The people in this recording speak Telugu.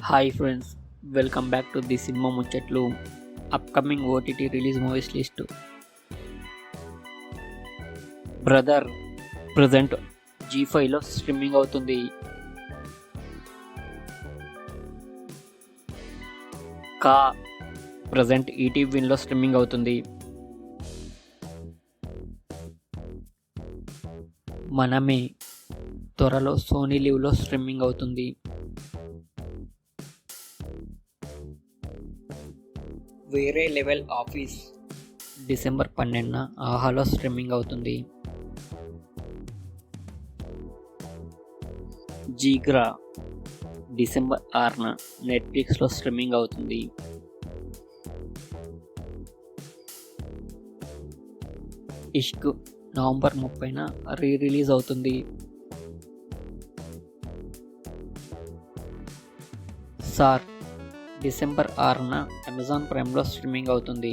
Hi friends, welcome back to the cinema ముచ్చట్లు. Upcoming OTT release movies list. Brother present జీ5లో స్ట్రీమింగ్ అవుతుంది. కా ప్రజెంట్ ఈటీవీలో స్ట్రీమింగ్ అవుతుంది. మనమే త్వరలో సోనీ లివ్లో స్ట్రీమింగ్ అవుతుంది. వేరే లెవెల్ ఆఫీస్ డిసెంబర్ 12న ఆహాలో స్ట్రీమింగ్ అవుతుంది. జీగ్రా డిసెంబర్ 6న నెట్ఫ్లిక్స్లో స్ట్రీమింగ్ అవుతుంది. ఇష్క్ నవంబర్ 30న రిలీజ్ అవుతుంది. సార్ డిసెంబర్ 6న అమెజాన్ ప్రైమ్లో స్ట్రీమింగ్ అవుతుంది.